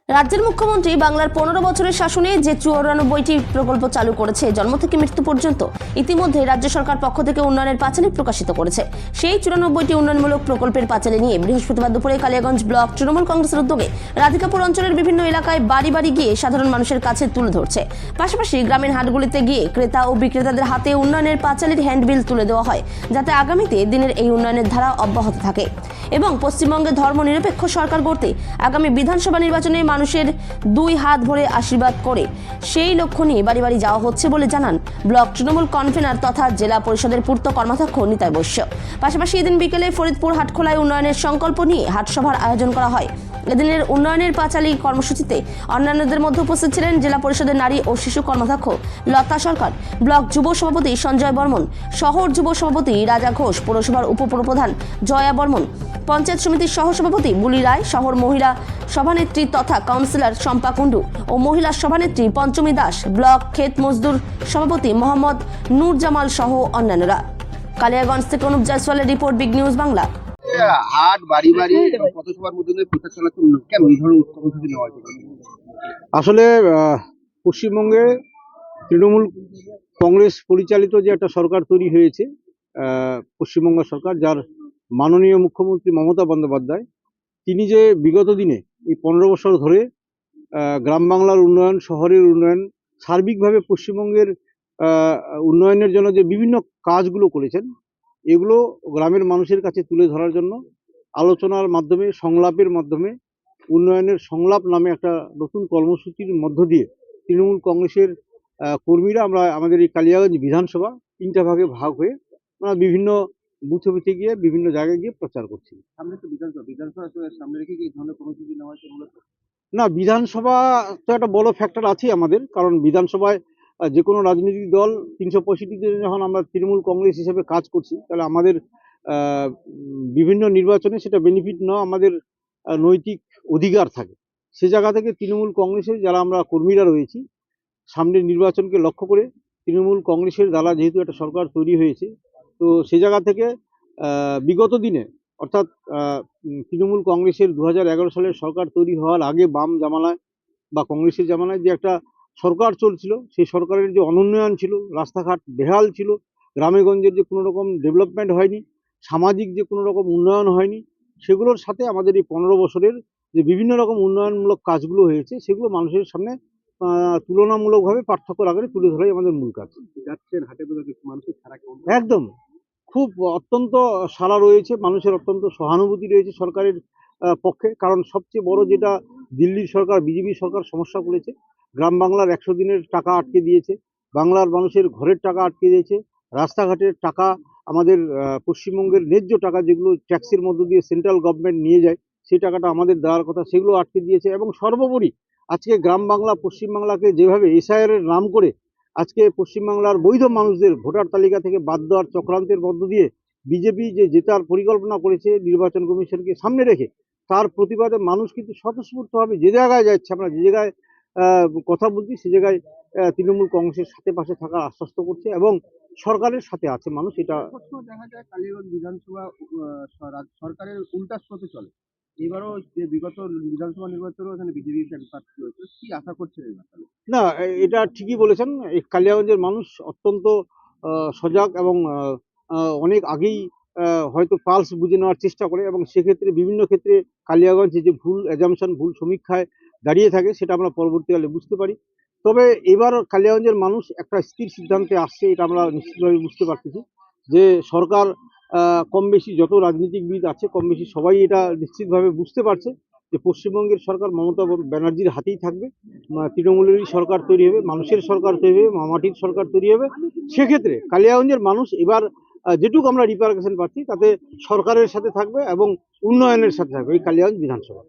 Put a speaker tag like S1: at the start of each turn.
S1: রাজ্যের মুখ্যমন্ত্রী বাংলার 15 বছরের শাসনে যে 94টি প্রকল্প চালু করেছে জন্ম থেকে মৃত্যু পর্যন্ত ইতিমধ্যে রাজ্য সরকার পক্ষ থেকে উন্নয়নের পাঁচালী প্রকাশিত করেছে। সেই 94টি উন্নয়নমূলক প্রকল্পের পাঁচালী নিয়ে বৃহস্পতিবার দুপুরে কালিয়াগঞ্জ ব্লক তৃণমূল কংগ্রেসের উদ্যোগে রাধিকাপুর অঞ্চলের বিভিন্ন এলাকায় বাড়ি বাড়ি গিয়ে সাধারণ মানুষের কাছে তুলে ধরছে। পাশাপাশি গ্রামীণ হাটগুলিতে গিয়ে ক্রেতা ও বিক্রেতাদের হাতে উন্নয়নের পাঁচালীর হ্যান্ডবিল তুলে দেওয়া হয়, যাতে আগামীতে দিনের এই উন্নয়নের ধারা অব্যাহত থাকে এবং পশ্চিমবঙ্গে ধর্মনিরপেক্ষ সরকার গড়তে আগামী বিধানসভা নির্বাচনে মানুষের দুই হাত ভরে আশীর্বাদ করে সেই লক্ষ্য নিয়ে বাড়ি বাড়ি যাওয়া হচ্ছে বলে জানান ব্লক তৃণমূল কনভেনার তথা জেলা পরিষদের পূর্ত কর্মাধ্যক্ষ নিতাই বৈশ্য। পাশাপাশি এদিন বিকেলে ফরিদপুর হাটখোলায় উন্নয়নের সংকল্প নিয়ে হাটসভার আয়োজন করা হয়। এদিনের উন্নয়নের পাঁচালী কর্মসূচিতে অন্যান্যদের মধ্যে উপস্থিত ছিলেন জেলা পরিষদের নারী ও শিশু কর্মাধ্যক্ষ লতা সরকার, ব্লক যুব সভাপতি সঞ্জয় বর্মন, শহর যুব সভাপতি রাজা ঘোষ, পৌরসভার উপপ্রধান জয়া বর্মন, পঞ্চায়েত সমিতির সহসভাপতি বুলি রায়, শহর মহিলা সভানেত্রী তথা কাউন্সিলর শম্পা কুণ্ডু ও মহিলা সভানেত্রী পঞ্চমী দাস, ব্লক ক্ষেত মজদুর সভাপতি মোহাম্মদ নূর জামাল সহ অন্যান্যরা। কালিয়াগঞ্জ থেকে অনুপ জয়সওয়ালের রিপোর্ট, বিগ নিউজ বাংলা।
S2: হাট বাড়ি বাড়ি পথসভার মধ্যে প্রচার চালাচ্ছে কেন এই ধরনের কর্মসূচি নেওয়া হয়েছে?
S3: আসলে পশ্চিমবঙ্গে তৃণমূল কংগ্রেস পরিচালিত যে একটা সরকার তৈরি হয়েছে, পশ্চিমবঙ্গ সরকার, যার মাননীয় মুখ্যমন্ত্রী মমতা বন্দ্যোপাধ্যায়, তিনি যে বিগত দিনে এই 15 বছর ধরে গ্রাম বাংলার উন্নয়ন, শহরের উন্নয়ন, সার্বিকভাবে পশ্চিমবঙ্গের উন্নয়নের জন্য যে বিভিন্ন কাজগুলো করেছেন, এগুলো গ্রামের মানুষের কাছে তুলে ধরার জন্য আলোচনার মাধ্যমে, সংলাপের মাধ্যমে, উন্নয়নের সংলাপ নামে একটা নতুন কর্মসূচির মধ্য দিয়ে তৃণমূল কংগ্রেসের কর্মীরা আমরা আমাদের এই কালিয়াগঞ্জ বিধানসভা 3টা ভাগে ভাগ হয়ে আমরা বিভিন্ন বুথে বুথে গিয়ে বিভিন্ন জায়গায় গিয়ে প্রচার করছি।
S2: সামনে তো বিধানসভা সামনে রেখে কি এই ধরনের কর্মসূচি নেওয়া হয়েছে মূলত?
S3: না, বিধানসভা তো একটা বড় ফ্যাক্টর আছে আমাদের, কারণ বিধানসভায় যে কোনো রাজনৈতিক দল 365 দিনে যখন আমরা তৃণমূল কংগ্রেস হিসেবে কাজ করছি, তাহলে আমাদের বিভিন্ন নির্বাচনে সেটা বেনিফিট নেওয়া আমাদের নৈতিক অধিকার থাকে। সে জায়গা থেকে তৃণমূল কংগ্রেসের যারা আমরা কর্মীরা রয়েছি, সামনের নির্বাচনকে লক্ষ্য করে তৃণমূল কংগ্রেসের দ্বারা যেহেতু একটা সরকার তৈরি হয়েছে, তো সে জায়গা থেকে বিগত দিনে, অর্থাৎ তৃণমূল কংগ্রেসের 2011 সালের সরকার তৈরি হওয়ার আগে বাম জামানায় বা কংগ্রেসের জামানায় যে একটা সরকার চলছিল, সেই সরকারের যে অনুন্নয়ন ছিল, রাস্তাঘাট বেহাল ছিল, গ্রামেগঞ্জের যে কোনো রকম ডেভেলপমেন্ট হয়নি, সামাজিক যে কোনো রকম উন্নয়ন হয়নি, সেগুলোর সাথে আমাদের এই 15 বছরের যে বিভিন্ন রকম উন্নয়নমূলক কাজগুলো হয়েছে, সেগুলো মানুষের সামনে তুলনামূলকভাবে পার্থক্যর আকারে তুলে ধরাই আমাদের মূল কাজ।
S2: যাচ্ছেন হাটে বাজারে, মানুষের সারা কেমন?
S3: একদম খুব অত্যন্ত সাড়া রয়েছে, মানুষের অত্যন্ত সহানুভূতি রয়েছে সরকারের পক্ষে। কারণ সবচেয়ে বড় যেটা দিল্লির সরকার, বিজেপি সরকার সমস্যা করেছে, গ্রাম বাংলার 100 দিনের টাকা আটকে দিয়েছে, বাংলার মানুষের ঘরের টাকা আটকে দিয়েছে, রাস্তাঘাটের টাকা, আমাদের পশ্চিমবঙ্গের ন্যায্য টাকা যেগুলো ট্যাক্সের মধ্য দিয়ে সেন্ট্রাল গভর্নমেন্ট নিয়ে যায়, সেই টাকাটা আমাদের দেওয়ার কথা, সেগুলো আটকে দিয়েছে। এবং সর্বোপরি আজকে গ্রাম বাংলা, পশ্চিমবাংলাকে যেভাবে এসআইআর এর নাম করে আজকে পশ্চিমবাংলার বৈধ মানুষদের ভোটার তালিকা থেকে বাদ দেওয়ার চক্রান্তের মধ্য দিয়ে বিজেপি যে জেতার পরিকল্পনা করেছে নির্বাচন কমিশনকে সামনে রেখে, তার প্রতিবাদে মানুষ কিন্তু স্বতঃস্ফূর্তভাবে যে জায়গায় যাচ্ছে, আমরা যে জায়গায় কথা বলছি, সে জায়গায় তৃণমূল কংগ্রেসের সাথে পাশে থাকার আশ্বস্ত করছে এবং সরকারের সাথে আছে মানুষ। এটা
S2: সবসময় দেখা যায় কালীগঞ্জ বিধানসভা সরকারের উল্টা স্রোতে চলে। এবারও যে বিগত বিধানসভা নির্বাচনেও এখানে বিজেপি প্রার্থী হয়েছে, কি আশা করছেন এবার?
S3: না, এটা ঠিকই বলেছেন। এই কালিয়াগঞ্জের মানুষ অত্যন্ত সজাগ এবং অনেক আগেই হয়তো পালস বুঝে নেওয়ার চেষ্টা করে, এবং সেক্ষেত্রে বিভিন্ন ক্ষেত্রে কালিয়াগঞ্জ যে ভুল অ্যাজাম্পশন, ভুল সমীক্ষায় দাঁড়িয়ে থাকে, সেটা আমরা পরবর্তীকালে বুঝতে পারি। তবে এবার কালিয়াগঞ্জের মানুষ একটা স্থির সিদ্ধান্তে আসছে, এটা আমরা নিশ্চিতভাবে বুঝতে পারতেছি যে সরকার কম বেশি যত রাজনীতিবিদ আছে, কম বেশি সবাই এটা নিশ্চিতভাবে বুঝতে পারছে যে পশ্চিমবঙ্গের সরকার মমতা ব্যানার্জির হাতেই থাকবে। তৃণমূলেরই সরকার তৈরি হবে, মানুষের সরকার তৈরি হবে, মামাটির সরকার তৈরি হবে। সেক্ষেত্রে কালিয়াগঞ্জের মানুষ এবার যেটুকু আমরা রিপারকেশন পাচ্ছি, তাতে সরকারের সাথে থাকবে এবং উন্নয়নের সাথে থাকবে এই কালিয়াগঞ্জ বিধানসভা।